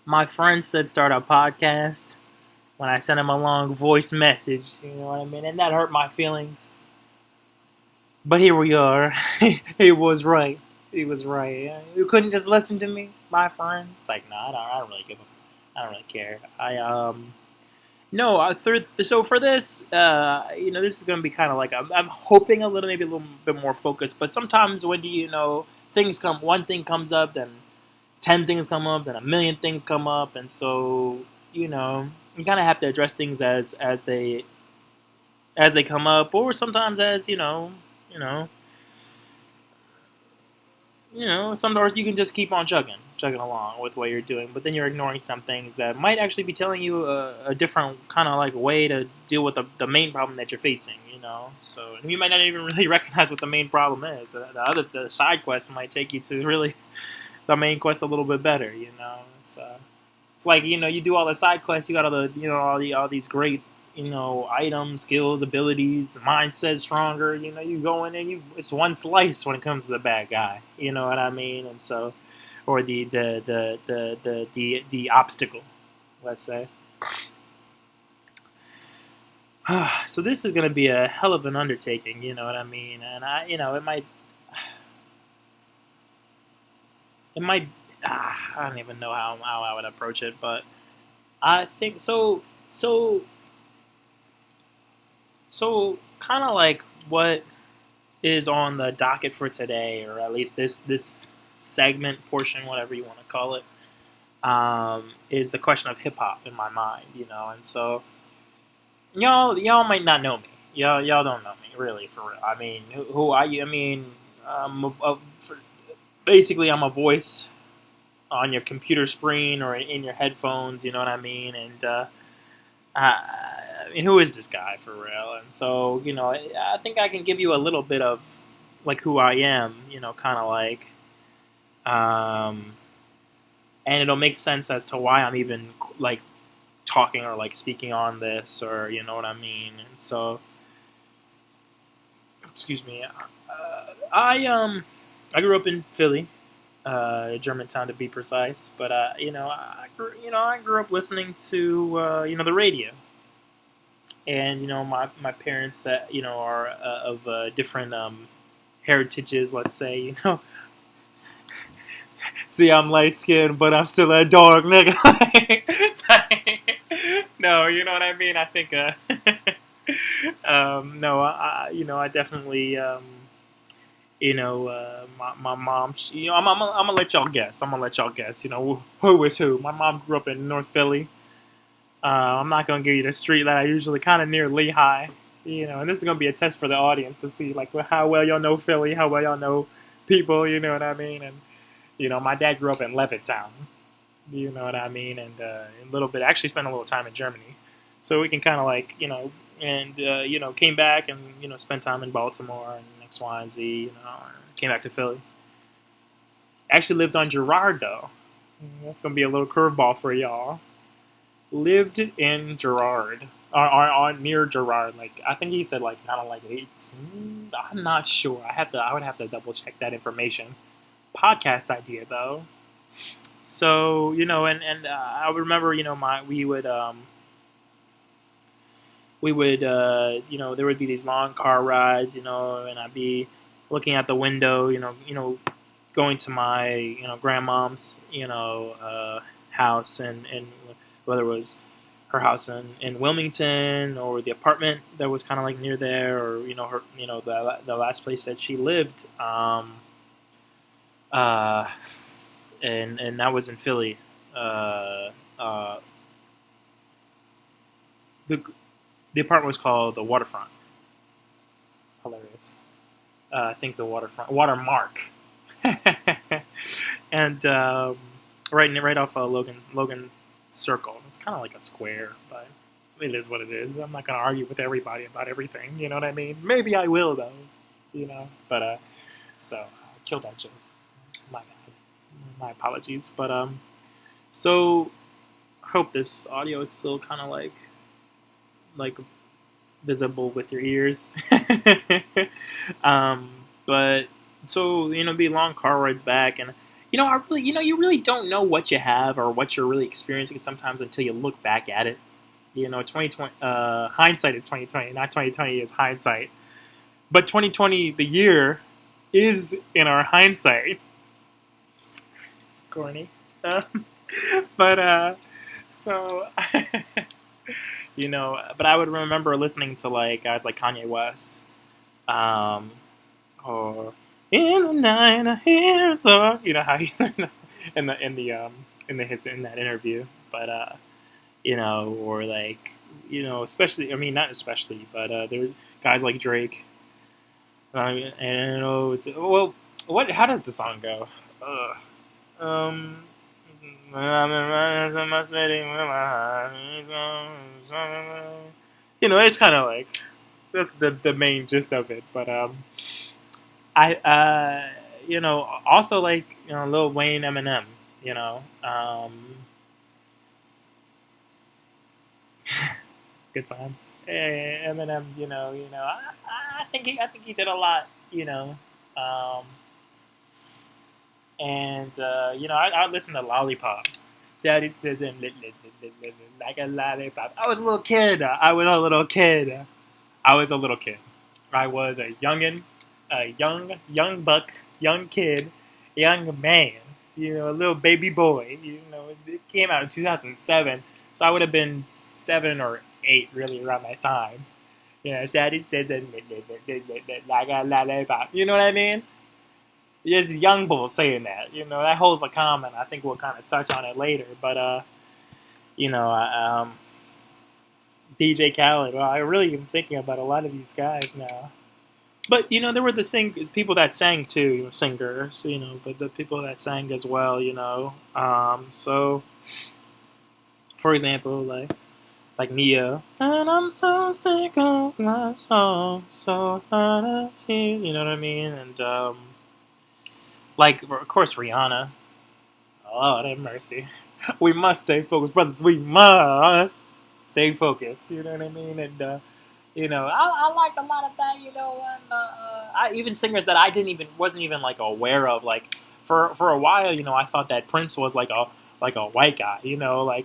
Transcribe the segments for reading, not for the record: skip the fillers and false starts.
My friend said start a podcast when I sent him a long voice message. You know what I mean? And that hurt my feelings. But here we are. He was right. He was right. You couldn't just listen to me, my friend. It's like, no, I don't really give a, I don't really care. No. So for this, this is gonna be kind of like I'm hoping maybe a little bit more focused. But sometimes when things come, one thing comes up, then 10 things come up, then a million things come up, and so you kind of have to address things as they come up, or sometimes as you know, sometimes you can just keep on chugging along with what you're doing, but then you're ignoring some things that might actually be telling you a different kind of like way to deal with the main problem that you're facing. So you might not even really recognize what the main problem is. The side quest might take you to really the main quest a little bit better. It's like you do all the side quests, you got all these great items, skills, abilities, mindset stronger. You go in and it's one slice when it comes to the bad guy. You know what I mean? And so, or the obstacle, let's say. So this is going to be a hell of an undertaking. You know what I mean? And it might. I don't even know how I would approach it, but I think so. So kind of like what is on the docket for today, or at least this segment portion, whatever you want to call it, is the question of hip hop in my mind. And so y'all might not know me. Y'all don't know me really for real. I mean, who are you? I mean, basically I'm a voice on your computer screen or in your headphones. You know what I mean? And I mean, who is this guy for real? And so, I think I can give you a little bit of like who I am, kind of like, and it'll make sense as to why I'm even like talking or like speaking on this, or you know what I mean. And so, excuse me, I grew up in Philly, Germantown to be precise, but I grew up listening to the radio. And my parents are of different heritages, let's say. See, I'm light skinned, but I'm still a dog, nigga. No, you know what I mean. I think no, I definitely my mom. I'm gonna let y'all guess. Who is who. My mom grew up in North Philly. I'm not gonna give you the street that I usually kind of near Lehigh, and this is gonna be a test for the audience to see like how well y'all know Philly, how well y'all know people, you know what I mean? And my dad grew up in Levittown, you know what I mean, and a little bit actually spent a little time in Germany, so we can kind of like and came back and spent time in Baltimore and X, Y, and Z, came back to Philly. Actually lived on Girard though. That's gonna be a little curveball for y'all. Lived in Girard, or near Girard. Like I think he said, like kind of like it's. I'm not sure. I would have to double check that information. Podcast idea though. So and I remember we would there would be these long car rides, and I'd be looking out the window, going to my grandmom's house, and whether it was her house in Wilmington or the apartment that was kind of like near there, or her the last place that she lived, uh, and that was in Philly. Uh, uh, the the apartment was called the Waterfront. Hilarious. I think the Waterfront Watermark, and right off Logan Circle. It's kind of like a square, but it is what it is. I'm not gonna argue with everybody about everything. You know what I mean? Maybe I will though. But so I killed that joke. My bad. My apologies. But so I hope this audio is still kind of like visible with your ears. But so be long car rides back, and You really don't know what you have or what you're really experiencing sometimes until you look back at it. 2020, hindsight is 2020, not 2020 is hindsight. But 2020, the year, is in our hindsight. Corny. Uh, but, so, but I would remember listening to, like, guys like Kanye West. Um, or, in the night, I hear it talk. You know how he, in that interview. But, or like, especially, I mean, not especially, but there are guys like Drake. And it's well, what? How does the song go? Um, I'm in my city with my it's kind of like that's the main gist of it. But also like Lil Wayne, Eminem. You know, good times. Eminem, I think he did a lot. Um, and I listened to Lollipop. Daddy says like a lollipop. I was a little kid. I was a little kid. I was a little kid. I was a youngin, a young buck, young kid, young man. A little baby boy. It came out in 2007, so I would have been 7 or 8, really, around that time. Daddy says like a lollipop. You know what I mean? There's young bulls saying that. That holds a comment. I think we'll kind of touch on it later. But you know, DJ Khaled. Well, I really am thinking about a lot of these guys now. But there were people that sang too, singers. But the people that sang as well. So for example, like Nia, and I'm so sick of my song, so out of tears. You know what I mean? And like of course Rihanna. Lord have mercy. We must stay focused, brothers. We must stay focused. You know what I mean? And I liked a lot of that. And I even singers that I didn't even wasn't even like aware of. Like for a while, I thought that Prince was like a white guy.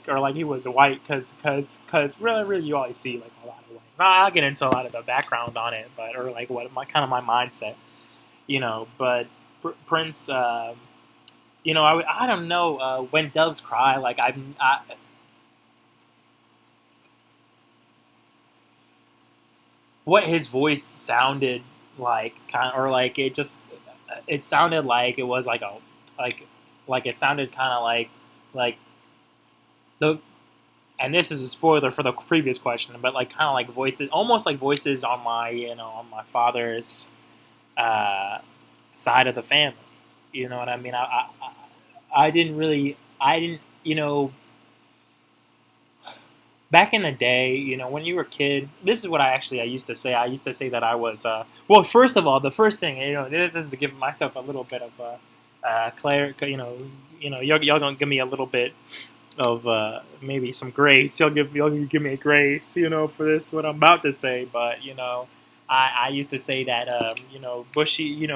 Or like he was white because really you always see like a lot of white. I'll get into a lot of the background on it, but or like what my mindset. But Prince. I don't know when doves cry. Like what his voice sounded like, or like it sounded like it was like like it sounded kind of like the. And this is a spoiler for the previous question, but like kind of like voices, almost like voices on my on my father's uh, side of the family. You know what I mean? I didn't really, I didn't, back in the day, when you were a kid, this is what I used to say. I used to say that I was, well, first of all, the first thing, this is to give myself a little bit of, y'all gonna give me a little bit of, maybe some grace. Y'all give me a grace, for this, what I'm about to say. But, I used to say that, Bushy,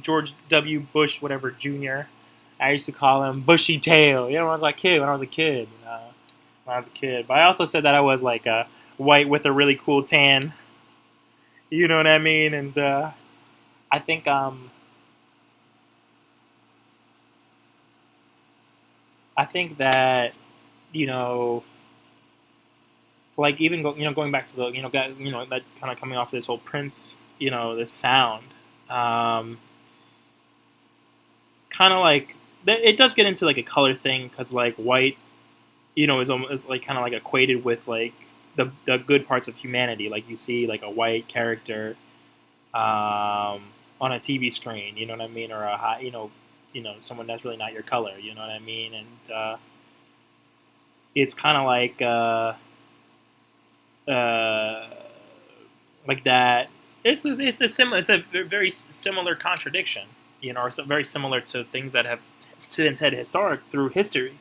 George W. Bush, whatever, Jr., I used to call him Bushy Tail, when I was a kid, But I also said that I was like white with a really cool tan. You know what I mean? And I think that you know, like even going back to the that kind of coming off this whole Prince, this sound, um, kind of like it does get into like a color thing because like white, is almost like kind of like equated with like the good parts of humanity. Like you see like a white character on a TV screen, you know what I mean, or a high, someone that's really not your color, you know what I mean, and it's kind of uh, like that. It's a very similar contradiction, or very similar to things that have since had historic through history,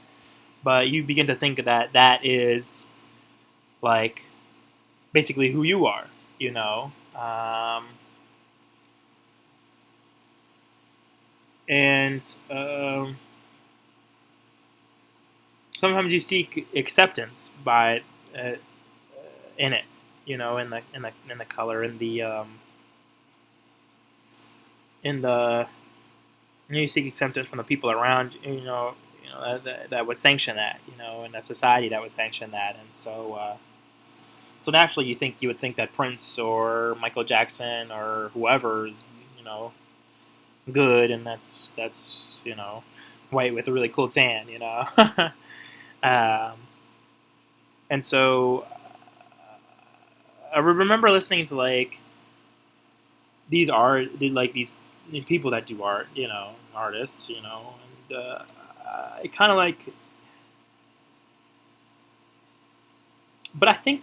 but you begin to think that that is like basically who you are, and sometimes you seek acceptance by uh, in it, in the color, in the you seek acceptance from the people around that would sanction that, and a society that would sanction that, and so naturally you would think that Prince or Michael Jackson or whoever is you know good, and that's white with a really cool tan, um, and so I remember listening to like these art, like these people that do art, artists, and it kind of like, but I think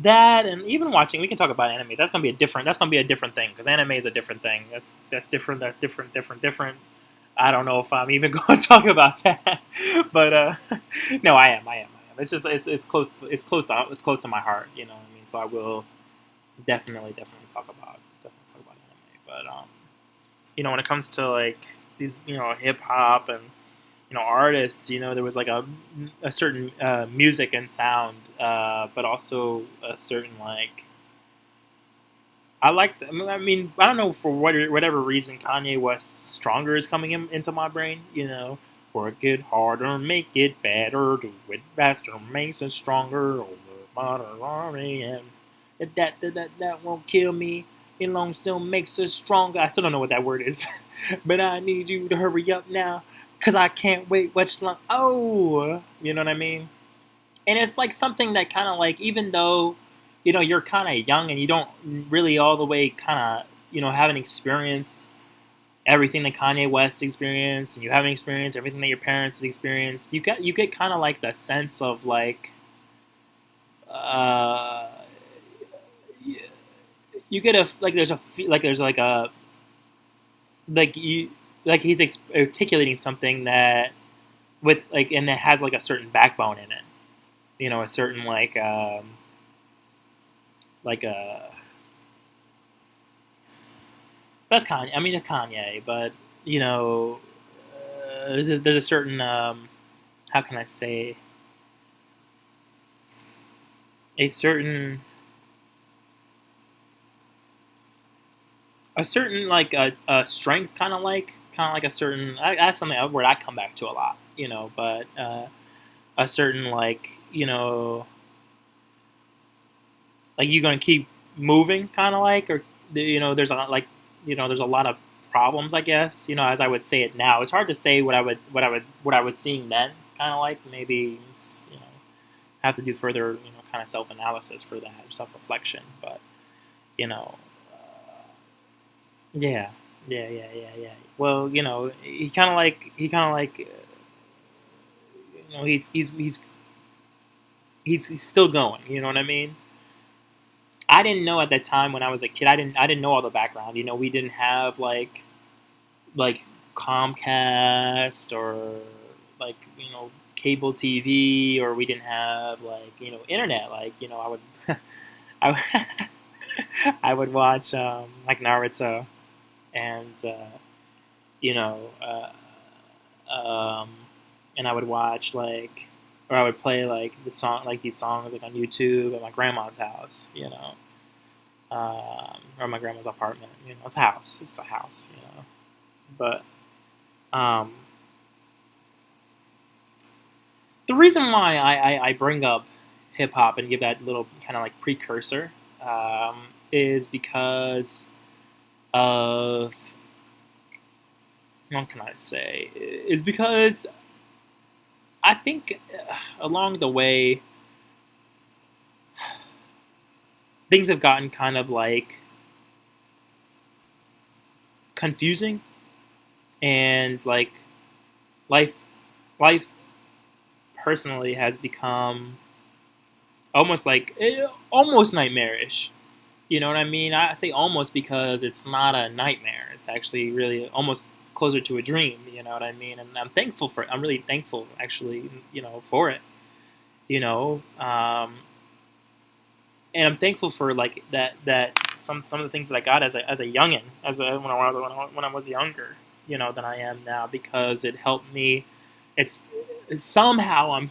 that, and even watching, we can talk about anime. That's gonna be a different thing because anime is a different thing. That's different. That's different. I don't know if I'm even going to talk about that, but no, I am. It's just it's close to my heart. You know what I mean? So I will definitely talk about anime. But when it comes to like these hip hop and artists, there was like a certain music and sound, but also a certain like I liked. I mean, I don't know for whatever reason, Kanye West "Stronger" is coming into my brain. Work it harder, make it better, do it faster, makes us stronger. Over modern army, and that won't kill me. It long still makes us stronger. I still don't know what that word is, but I need you to hurry up now, cause I can't wait much long. Oh, you know what I mean? And it's like something that kind of like, even though you're kind of young and you don't really all the way kind of haven't experienced everything that Kanye West experienced, and you haven't experienced everything that your parents experienced, you get kind of like the sense of like uh you get a like there's a like there's like a like you like he's articulating something that with like, and it has like a certain backbone in it, a certain like a that's Kanye. I mean, it's Kanye, but you know, there's a certain how can I say, a certain like a strength, kind of like a certain that's something where I come back to a lot, but a certain like like you're gonna keep moving, kind of like, or there's a lot like there's a lot of problems, I guess, as I would say it now. It's hard to say what I was seeing then, kind of like, maybe have to do further kind of self analysis for that, self reflection, but you know yeah, yeah. Well, he's still going. You know what I mean? I didn't know at that time when I was a kid. I didn't know all the background. We didn't have like Comcast or like cable TV, or we didn't have like internet. Like I would I, would- I would watch like Naruto, and you know um, and I would watch like, or I would play like these songs like on YouTube at my grandma's house, or my grandma's apartment. It's a house. It's a house, But um, the reason why I bring up hip hop and give that little kind of like precursor is because of, what can I say? Is because I think along the way things have gotten kind of like confusing, and like life life personally has become almost like almost nightmarish. You know what I mean? I say almost because it's not a nightmare. It's actually really almost closer to a dream. You know what I mean? And I'm really thankful actually, for it. You know, and I'm thankful for like that some of the things that I got as a youngin, when I was younger. than I am now, because it helped me. It's somehow I'm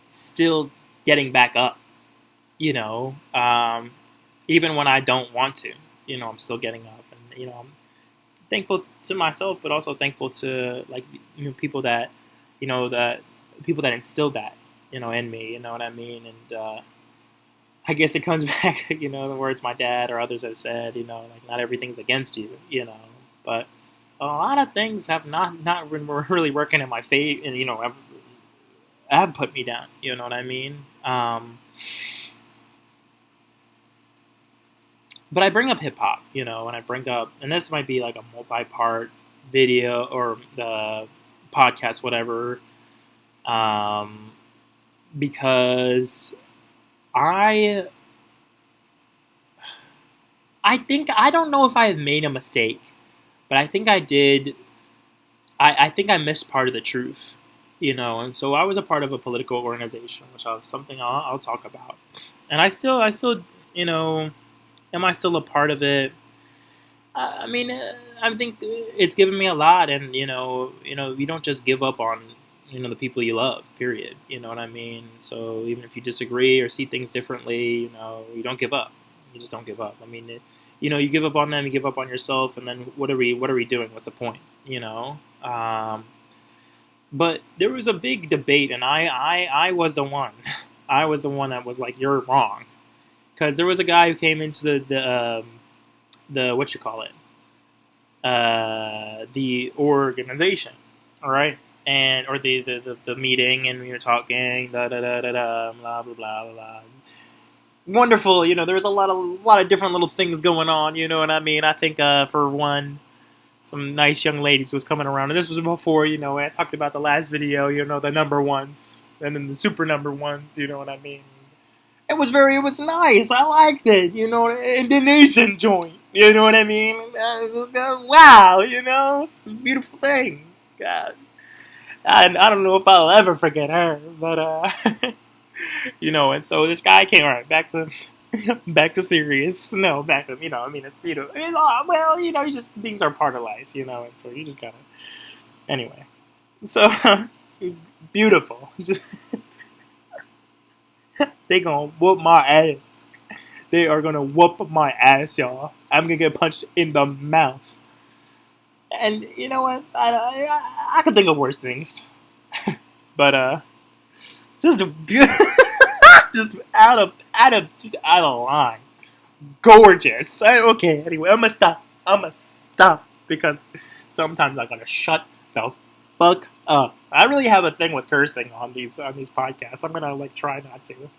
still getting back up. You know, even when I don't want to. I'm still getting up, and I'm thankful to myself, but also thankful to like people that that people that instilled that in me. You know what I mean? And I guess it comes back, the words my dad or others have said. Like not everything's against you. But a lot of things have not been really working in my favor, and have put me down. You know what I mean? But I bring up hip hop, and I bring up, and this might be like a multi-part video or the podcast, whatever, um, because I think I don't know if I have made a mistake, but I think I did. I think I missed part of the truth, and so I was a part of a political organization, which is something I'll talk about, and I still, am I still a part of it? I mean, I think it's given me a lot, and you don't just give up on the people you love. Period. You know what I mean? So even if you disagree or see things differently, you don't give up. You just don't give up. I mean, you give up on them, you give up on yourself, and then what are we doing? What's the point? But there was a big debate, and I was the one. I was the one that was like, "You're wrong," because there was a guy who came into the what you call it, the organization, all right, and or the meeting, and we were talking, da da da da da, blah blah blah blah. Wonderful, there was a lot of different little things going on. You know what I mean? I think for one, some nice young ladies was coming around, and this was before I talked about the last video. The number ones, and then the super number ones. You know what I mean? It was nice. I liked it. Indonesian joint. You know what I mean? Wow. It's a beautiful thing. God, I don't know if I'll ever forget her, but and so this guy came. All right, back to serious. No, back to I mean, well, just things are part of life, and so you just gotta. Anyway, so beautiful. They gonna whoop my ass. They are gonna whoop my ass, y'all. I'm gonna get punched in the mouth. And you know what? I can think of worse things. But just just out of line. Gorgeous. Okay. Anyway, I'm gonna stop because sometimes I gotta shut the fuck up. I really have a thing with cursing on these podcasts. I'm gonna try not to,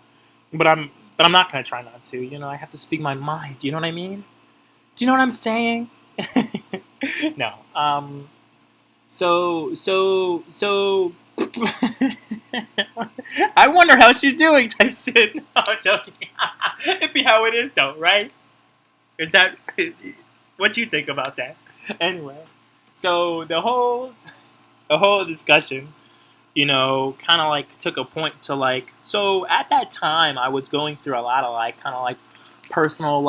but I'm not gonna try not to. I have to speak my mind. You know what I mean? Do you know what I'm saying? No. So. I wonder how she's doing. Type shit. No, I'm joking. It'd be how it is, though, right? Is that what you think about that? Anyway, so the whole discussion, kind of took a point to so at that time I was going through a lot of kind of personal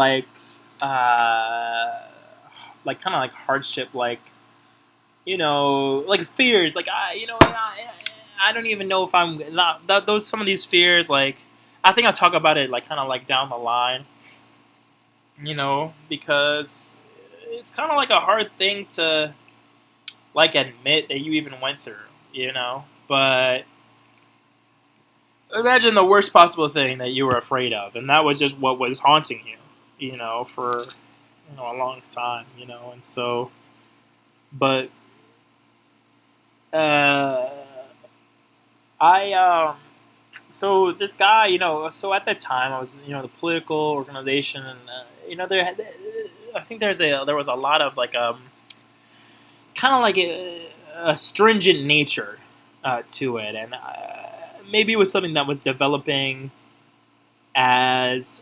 kind of hardship, fears, I don't even know if I'm not those some of these fears, I think I'll talk about it kind of down the line, because it's kind of a hard thing to admit that you even went through, but imagine the worst possible thing that you were afraid of, and that was just what was haunting you, for a long time, and so, but so this guy, so at that time I was, the political organization, and I think there was a lot of kind of a stringent nature to it, and maybe it was something that was developing as,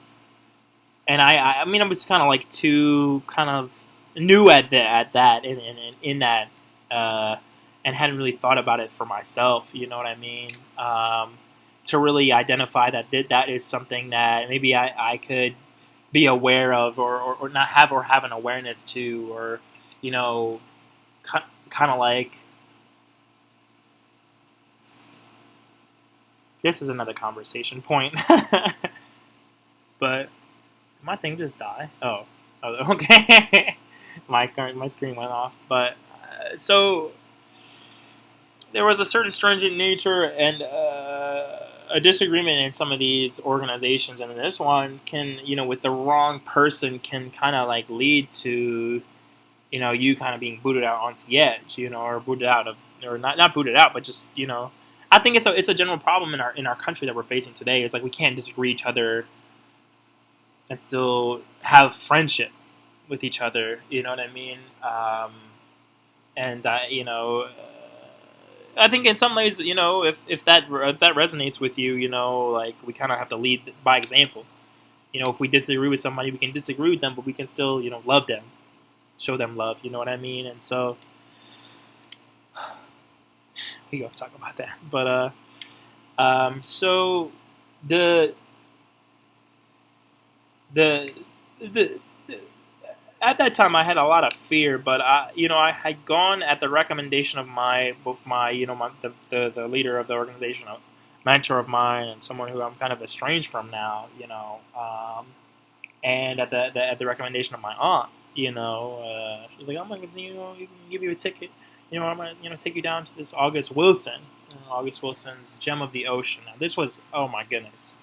and I mean I was kind of too kind of new at that in that. And hadn't really thought about it for myself, you know what I mean? To really identify that is something that maybe I could be aware of, or not have, or have an awareness to, or kind of like, this is another conversation point. But my thing just died. Oh, okay. My screen went off. But so there was a certain stringent nature and a disagreement in some of these organizations, and this one can, with the wrong person, can kind of like lead to, you kind of being booted out onto the edge, or booted out of, or not booted out, but just, I think it's a general problem in our country that we're facing today. Is like we can't disagree each other and still have friendship with each other. You know what I mean? And I think in some ways, if that resonates with you, like we kind of have to lead by example. If we disagree with somebody, we can disagree with them, but we can still, love them, show them love. You know what I mean? And so we gonna talk about that. But so the the at that time I had a lot of fear, but I had gone at the recommendation of both my the leader of the organization, a mentor of mine, and someone who I'm kind of estranged from now, and at the recommendation of my aunt, she was like, I'm gonna you can give you a ticket, I'm gonna take you down to this August Wilson, August Wilson's Gem of the Ocean. Now this was, oh my goodness.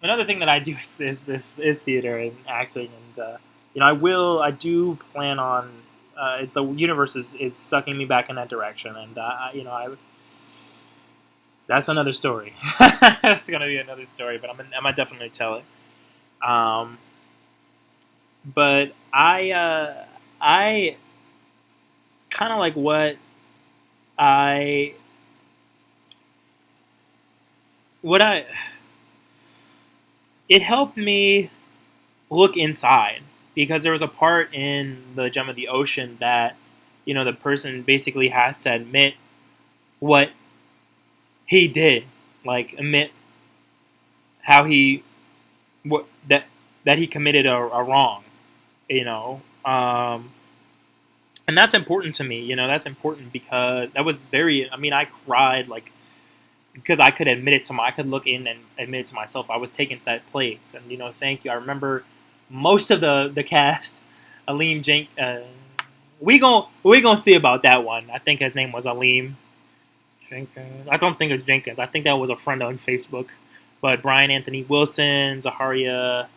Another thing that I do is theater and acting, and I do plan on. The universe is sucking me back in that direction, and that's another story. That's gonna be another story, but I'm gonna definitely tell it. But I kind of like I what I it helped me look inside, because there was a part in the Gem of the Ocean that the person basically has to admit what he did, like admit how that he committed a wrong, and that's important to me. That's important because that was very. I mean, I cried like because I could admit it I could look in and admit it to myself. I was taken to that place, and thank you. I remember most of the cast. Aleem we gonna see about that one. I think his name was Aleem Jenkins. I don't think it's Jenkins. I think that was a friend on Facebook. But Brian Anthony Wilson, Zaharia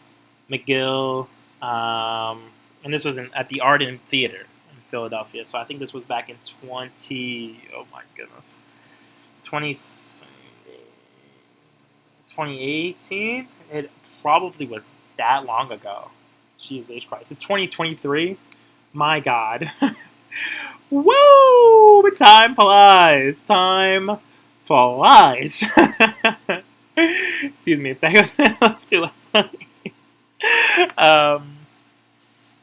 McGill, and this was at the Arden Theater in Philadelphia. So I think this was back in 2018. It probably was that long ago. Jesus Christ. It's 2023. My God. Woo! Time flies. Time flies. Excuse me if that goes too loud.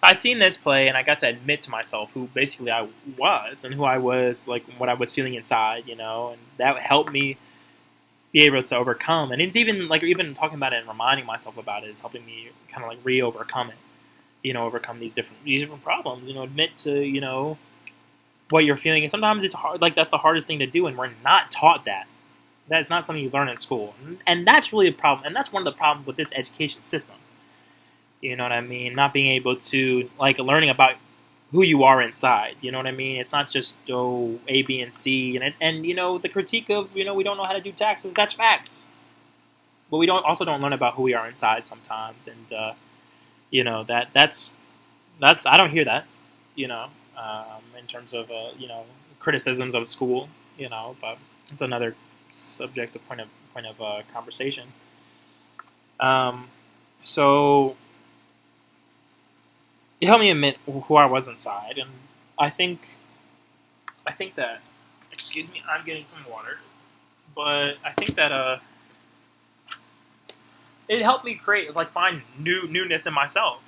I'd seen this play, and I got to admit to myself who basically I was, and who I was, like what I was feeling inside, and that helped me be able to overcome. And it's even talking about it and reminding myself about it is helping me kind of like overcome it, overcome these different problems. Admit to what you're feeling, and sometimes it's hard. Like that's the hardest thing to do, and we're not taught that. That's not something you learn in school, and that's really a problem. And that's one of the problems with this education system. You know what I mean? Not being able to learning about who you are inside. You know what I mean? It's not just A, B, and C, and the critique of we don't know how to do taxes. That's facts, but we don't learn about who we are inside sometimes, and that's I don't hear that, in terms of criticisms of school, but it's another subject, a point of conversation. So it helped me admit who I was inside, and I think that, excuse me, I'm getting some water, but I think that it helped me find newness in myself,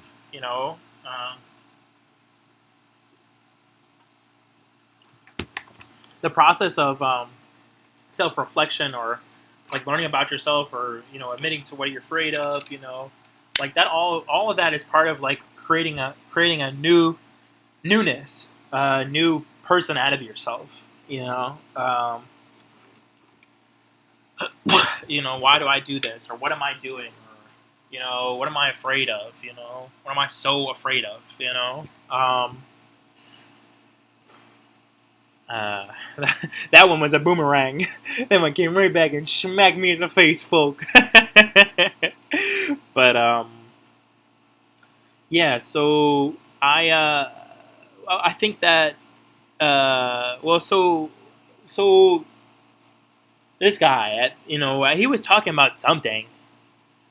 the process of self-reflection, or learning about yourself, or admitting to what you're afraid of, that all of that is part of creating a newness, new person out of yourself. Why do I do this, or what am I doing, or what am I afraid of? What am I so afraid of? Uh, that one was a boomerang. That one came right back and smacked me in the face, folk. But yeah. So I think that so this guy, he was talking about something.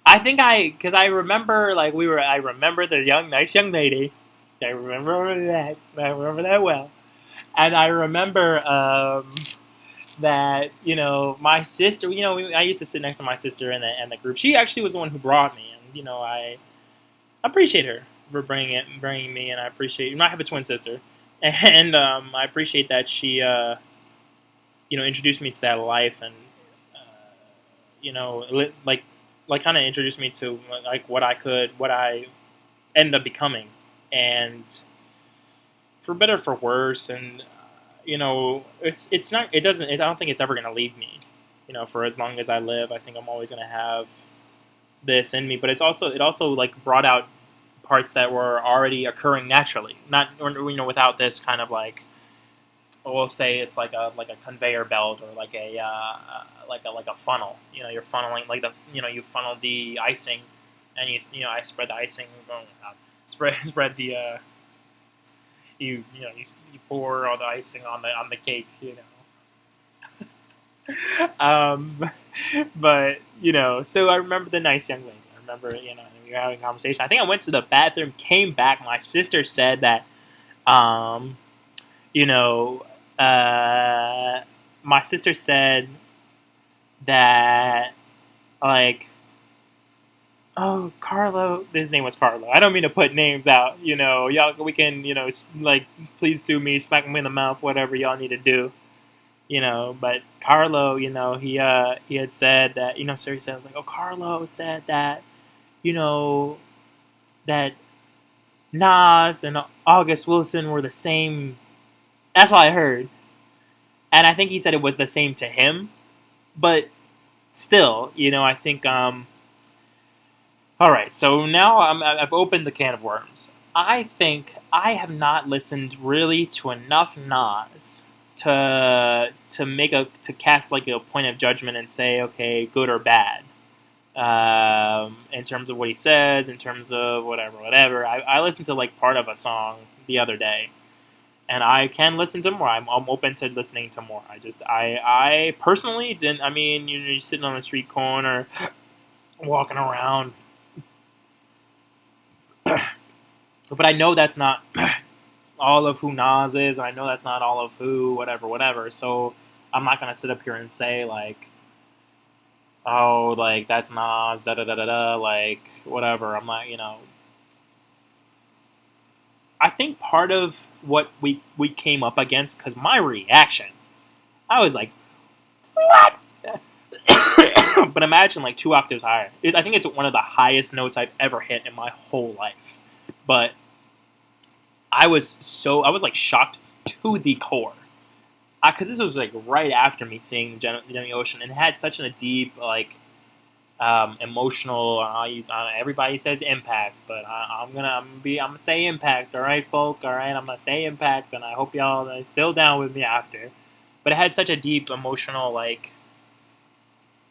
I think because I remember, like, I remember the nice young lady. I remember that. I remember that well. And I remember that, my sister, I used to sit next to my sister in the group. She actually was the one who brought me. And, I appreciate her for bringing me. And I appreciate, I have a twin sister. And I appreciate that she, introduced me to that life. And, like kind of introduced me to, like, what I ended up becoming. And for better or for worse, and it's not. It doesn't. I don't think it's ever going to leave me. For as long as I live, I think I'm always going to have this in me. But it also like brought out parts that were already occurring naturally, not without this kind of like, we'll say it's like a conveyor belt, or like a funnel. You're funneling like you funnel the icing, and I spread the icing. Spread the you pour all the icing on the cake, but so I remember the nice young lady. I remember we were having a conversation. I think I went to the bathroom, came back. My sister said that my sister said that, like, oh, Carlo. His name was Carlo. I don't mean to put names out. Y'all, we can, like, please sue me, smack me in the mouth, whatever y'all need to do. But Carlo, he had said that, so he said, I was like, oh, Carlo said that, that Nas and August Wilson were the same. That's all I heard. And I think he said it was the same to him. But still, I think, all right, so now I've opened the can of worms. I think I have not listened really to enough Nas to cast like a point of judgment and say, okay, good or bad, in terms of what he says, in terms of whatever. I listened to like part of a song the other day, and I can listen to more. I'm open to listening to more. I personally didn't. I mean, you're sitting on a street corner, walking around. But I know that's not all of who Nas is, and I know that's not all of who whatever. So I'm not gonna sit up here and say like, oh, like that's Nas, da da da da da, like whatever. I'm not, I think part of what we came up against, because my reaction, I was like, what? But imagine like 2 octaves higher. I think it's one of the highest notes I've ever hit in my whole life. But I was like shocked to the core, because this was like right after me seeing Jenny Ocean, and it had such a deep, like, emotional. Everybody says impact, but I'm gonna say impact. All right, folk. All right, I'm gonna say impact, and I hope y'all are still down with me after. But it had such a deep emotional, like.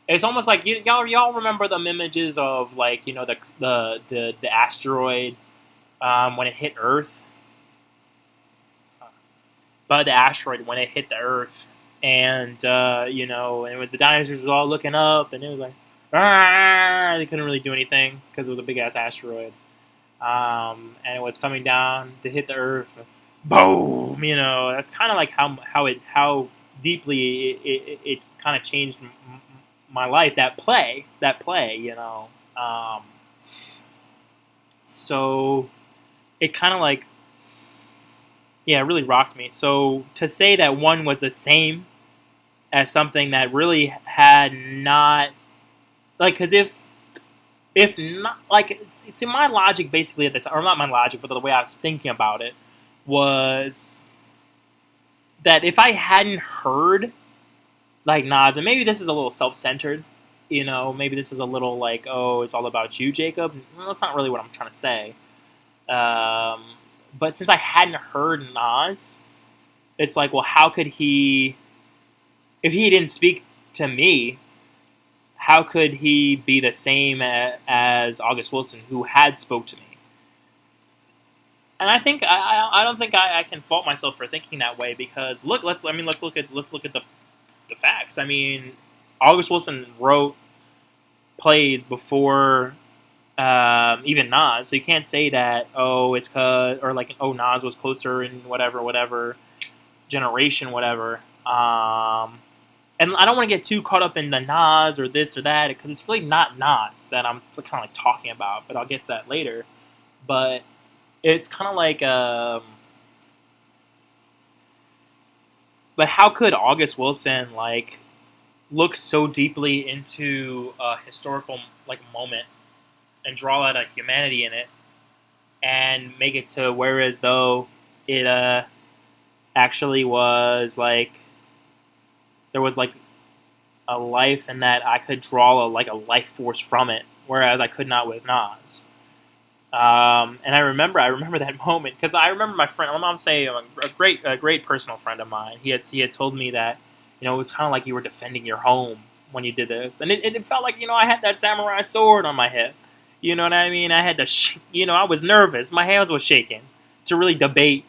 It's almost like y'all remember the images of, like, the asteroid when it hit Earth. But the asteroid when it hit the Earth, and and with the dinosaurs was all looking up, and it was like, they couldn't really do anything because it was a big ass asteroid, and it was coming down to hit the Earth. Boom! That's kind of like how deeply it kind of changed my life. That play. So it kind of like. Yeah, it really rocked me. So to say that one was the same as something that really had not, like, because if not, like, see, my logic basically at the time, or not my logic, but the way I was thinking about it was, that if I hadn't heard like Nas, and maybe this is a little self-centered, maybe this is a little like, oh, it's all about you, Jacob. Well, that's not really what I'm trying to say. But since I hadn't heard Nas, it's like, well, how could he, if he didn't speak to me, how could he be the same as August Wilson, who had spoke to me? And I think I don't think I can fault myself for thinking that way, because let's look at the facts. I mean, August Wilson wrote plays before even Nas, so you can't say that it's cause, or like, Nas was closer in whatever generation, whatever. And I don't want to get too caught up in the Nas or this or that, because it's really not Nas that I'm kind of like talking about, but I'll get to that later. But it's kind of like, but how could August Wilson like look so deeply into a historical like moment and draw out a humanity in it and make it to where as though it actually was like, there was like a life, and that I could draw a life force from it, whereas I could not with Nas. And I remember that moment, because I remember my friend, my mom say, a great personal friend of mine. He had told me that it was kind of like you were defending your home when you did this, and it felt like I had that samurai sword on my hip. You know what I mean? I had to, I was nervous. My hands were shaking to really debate,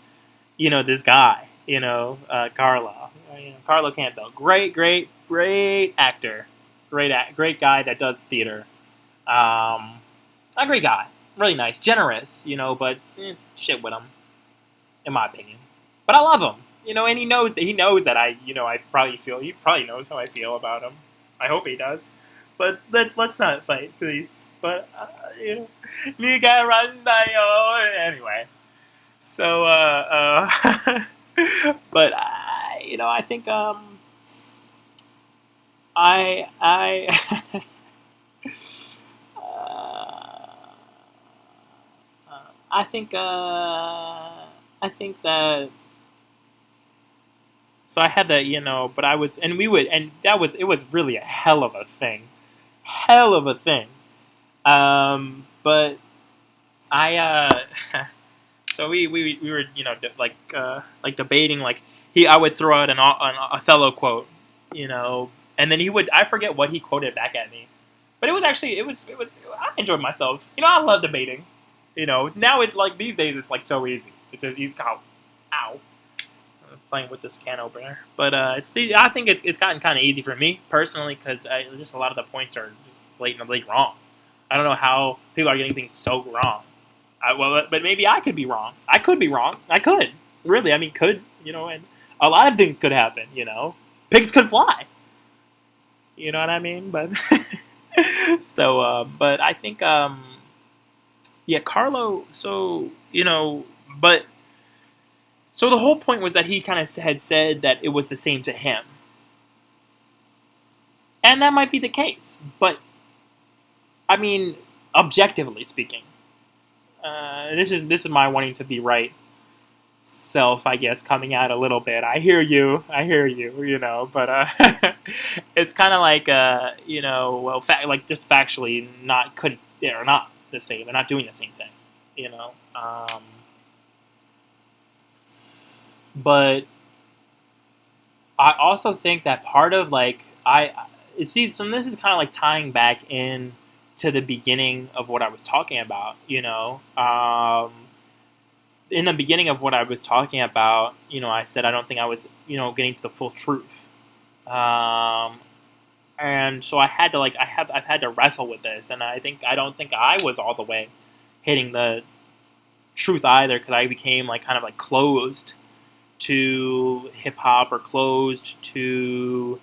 this guy, Carlo. Carlo Campbell, great actor, great guy that does theater. A great guy, really nice, generous, but shit with him, in my opinion. But I love him, and he knows that I probably feel, he probably knows how I feel about him. I hope he does. But let's not fight, please. But anyway. So but I think I think that, so I had that, but I was, and we would, and it was really a hell of a thing. But I, so we were, like debating, like I would throw out an Othello quote, and then he would, I forget what he quoted back at me, but it was actually, it was, I enjoyed myself. I love debating. Now it's like, these days it's like so easy. It's just, ow. I'm playing with this can opener. But I think it's gotten kind of easy for me, personally, because just a lot of the points are just blatantly wrong. I don't know how people are getting things so wrong. But maybe I could be wrong. I could be wrong. I could. Really, I mean, could, and a lot of things could happen, Pigs could fly. You know what I mean? But, so, but I think, yeah, Carlo, so, but, so the whole point was that he kind of had said that it was the same to him. And that might be the case, but, I mean, objectively speaking, this is my wanting to be right self, I guess, coming out a little bit. I hear you, but it's kind of like, well, like just factually they're not the same. They're not doing the same thing, But I also think that part of like so this is kind of like tying back in to the beginning of what I was talking about, in the beginning of what I was talking about, I said I don't think I was, getting to the full truth. And so I had to I've had to wrestle with this, and I don't think I was all the way hitting the truth either, because I became like kind of like closed to hip hop, or closed to,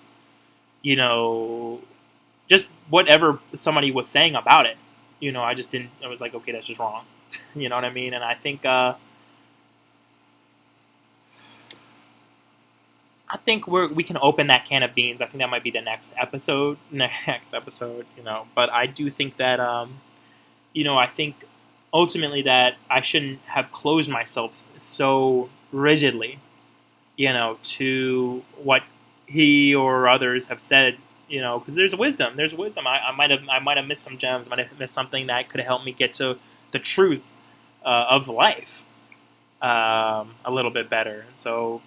just whatever somebody was saying about it. I just didn't. I was like, okay, that's just wrong. You know what I mean? And I think we can open that can of beans. I think that might be the next episode. But I do think that I think ultimately that I shouldn't have closed myself so rigidly to what he or others have said, because there's wisdom. There's wisdom. I might have missed some gems. Might have missed something that could have helped me get to the truth of life a little bit better. And so,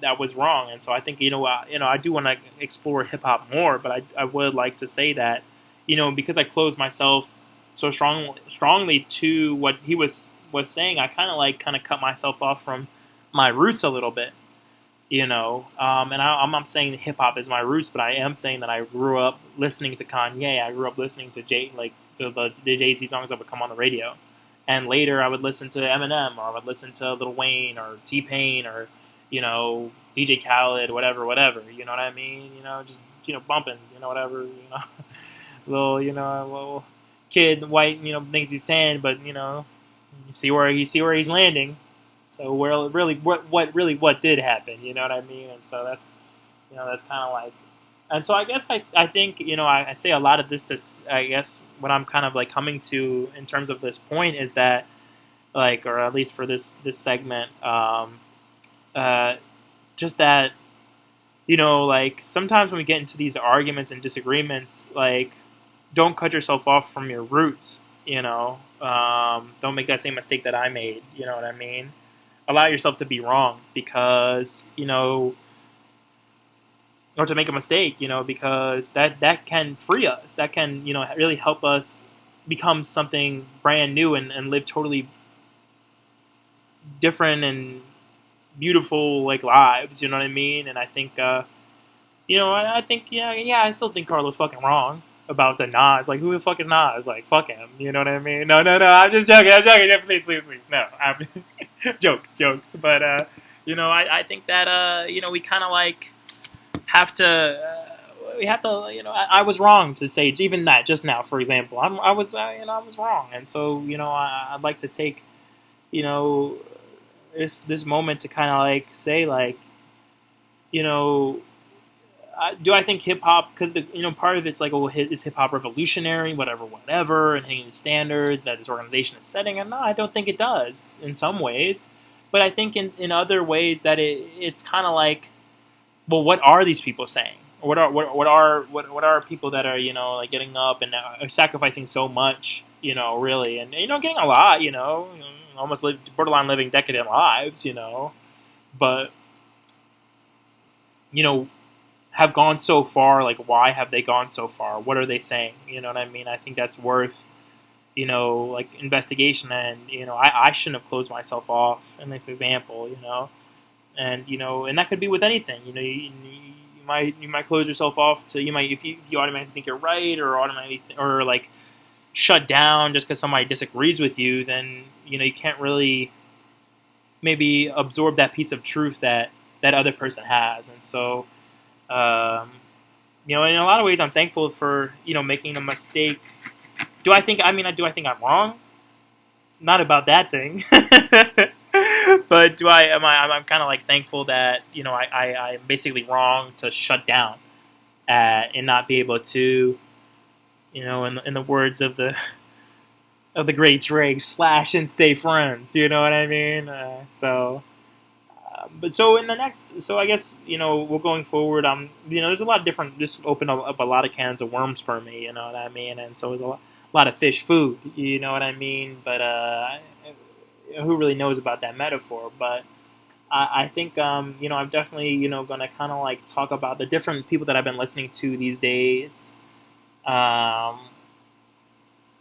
that was wrong. And so I think, I do want to explore hip hop more, but I would like to say that, because I closed myself so strongly to what he was saying, I kind of cut myself off from my roots a little bit. And I'm not saying hip hop is my roots, but I am saying that I grew up listening to Kanye. I grew up listening to the Jay-Z songs that would come on the radio, and later I would listen to Eminem, or I would listen to Lil Wayne or T-Pain, or DJ Khaled, whatever. You know what I mean? Just bumping, whatever. A little kid, white, thinks he's tan, but you see where he's landing. So where really what did happen? You know what I mean? And so that's kind of like, and so I guess I think I say a lot of this to, I guess what I'm kind of like coming to in terms of this point is that, like, or at least for this segment, just that like sometimes when we get into these arguments and disagreements, like, don't cut yourself off from your roots. Don't make that same mistake that I made. You know what I mean? Allow yourself to be wrong, because or to make a mistake, because that can free us. That can really help us become something brand new and live totally different and beautiful, like, lives. You know what I mean? And I think I think I still think Carlos fucking wrong about the Nas. Like, who the fuck is Nas? Like, fuck him. You know what I mean? No. I'm just joking. Yeah, please. No, I'm jokes. But I think that we kind of like have to. We have to. I was wrong to say even that just now. For example, I was wrong, and so I'd like to take this moment to kind of like say, like, do I think hip hop, because part of it's like, oh, is hip hop revolutionary, whatever, and hitting the standards that this organization is setting? And no, I don't think it does in some ways, but I think in other ways that it's kind of like, well, what are these people saying? What are people that are like getting up and are sacrificing so much, really, and getting a lot, almost borderline living decadent lives, but have gone so far. Like, why have they gone so far? What are they saying? You know what I mean? I think that's worth, like, investigation. And, I shouldn't have closed myself off in this example, and, and that could be with anything. You might close yourself off to, if you automatically think you're right, or automatically, or like shut down just because somebody disagrees with you, then, you can't really maybe absorb that piece of truth that other person has. And so, in a lot of ways, I'm thankful for making a mistake. Do I think I'm wrong? Not about that thing, but I'm kind of like thankful that I'm basically wrong to shut down and not be able to in the words of the great Drake, slash and stay friends. You know what I mean? But so in the next, so I guess we're going forward. There's a lot of different. This opened up a lot of cans of worms for me. You know what I mean? And so there's a lot of fish food. You know what I mean? But who really knows about that metaphor? But I think I'm definitely gonna kind of like talk about the different people that I've been listening to these days.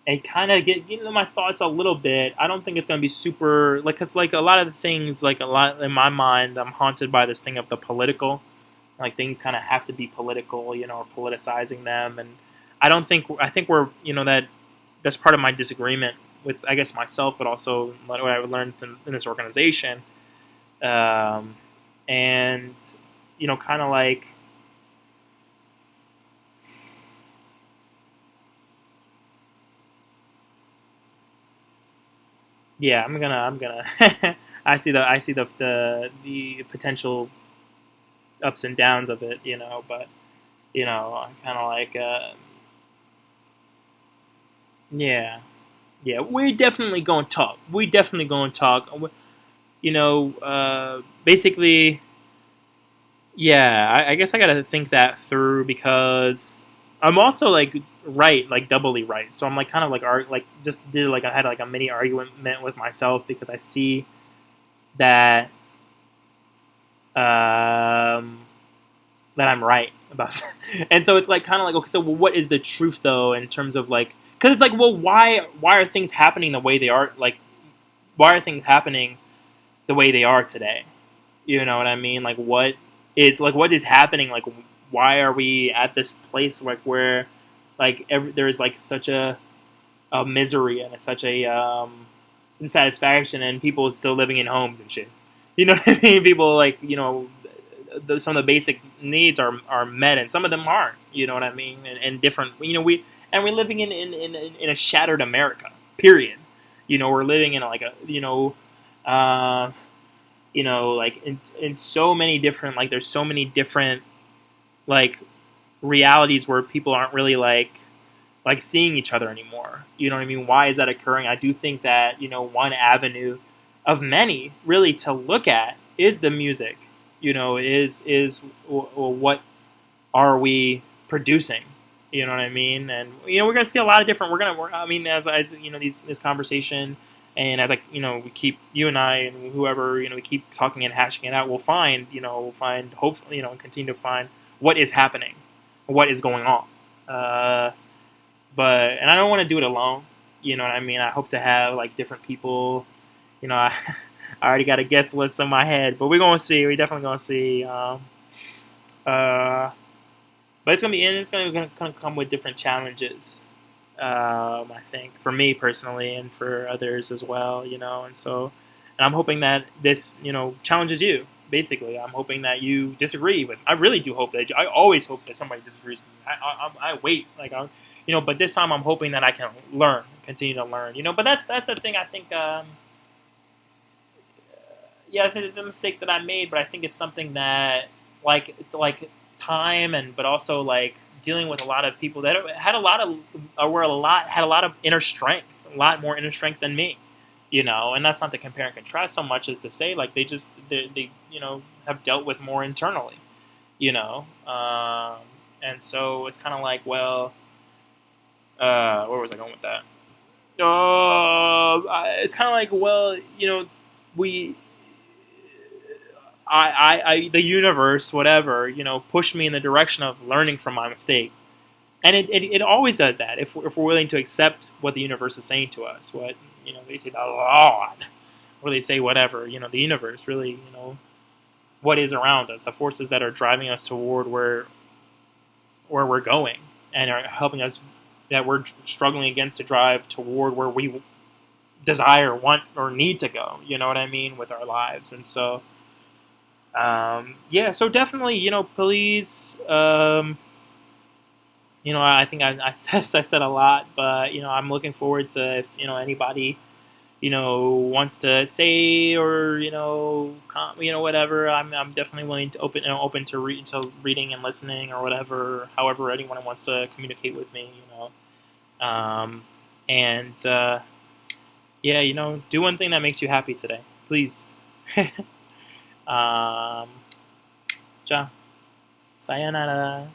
And kind of get my thoughts a little bit. I don't think it's gonna be super, like, cause like a lot of the things, like a lot in my mind, I'm haunted by this thing of the political. Like, things kind of have to be political, or politicizing them. And I think we're that's part of my disagreement with, I guess, myself, but also what I learned in this organization. And kind of like. Yeah, I'm gonna. I see the potential ups and downs of it, but I'm kind of like, yeah. We definitely gonna talk. Basically, Yeah, I guess I gotta think that through because I'm also like right, like doubly right. So I'm like kind of like like just did like I had like a mini argument with myself because I see that um, that I'm right about, and so it's like kind of like okay, so what is the truth though in terms of like because it's like well why are things happening the way they are like why are things happening the way they are today? You know what I mean? What is happening? Like, why are we at this place like where like there's like such a misery and it's such a insatisfaction and people still living in homes and shit. You know what I mean? People like some of the basic needs are met and some of them aren't. You know what I mean? And different. We're living in a shattered America. Period. We're living in like a uh, like in so many different like there's so many different like realities where people aren't really like seeing each other anymore. You know what I mean? Why is that occurring? I do think that one avenue of many really to look at is the music. What are we producing? You know what I mean? And we're gonna see a lot of different. I mean, as this conversation, and as we keep you and I and whoever we keep talking and hashing it out, we'll find hopefully and continue to find what is happening, what is going on. But I don't want to do it alone. You know what I mean? I hope to have like different people. I already got a guest list in my head, but we're gonna see. We're definitely gonna see. Uh, but it's gonna come with different challenges. I think for me personally, and for others as well. And I'm hoping that this challenges you. Basically, I'm hoping that you disagree with. I really do hope that. I always hope that somebody disagrees with me. I wait like but this time I'm hoping that I can learn, continue to learn. But that's the thing I think. Yeah, I think the mistake that I made, but I think it's something that like time and but also like dealing with a lot of people that had a lot of were a lot had a lot of inner strength, a lot more inner strength than me. And that's not to compare and contrast so much as to say like they have dealt with more internally. You know, and so it's kind of like well, where was I going with that? It's kind of like well, we the universe, whatever, pushed me in the direction of learning from my mistake. And it always does that if we're willing to accept what the universe is saying to us. What, they say the Lord, or they say whatever, the universe, really, what is around us, the forces that are driving us toward where we're going and are helping us, that we're struggling against to drive toward where we desire, want, or need to go, you know what I mean, with our lives. And so, yeah, so definitely, please, I think I said a lot, but, I'm looking forward to if, anybody, wants to say or, whatever, I'm definitely willing to open to reading and listening or whatever, however anyone wants to communicate with me, and, yeah, do one thing that makes you happy today, please. Um, ja, sayonara.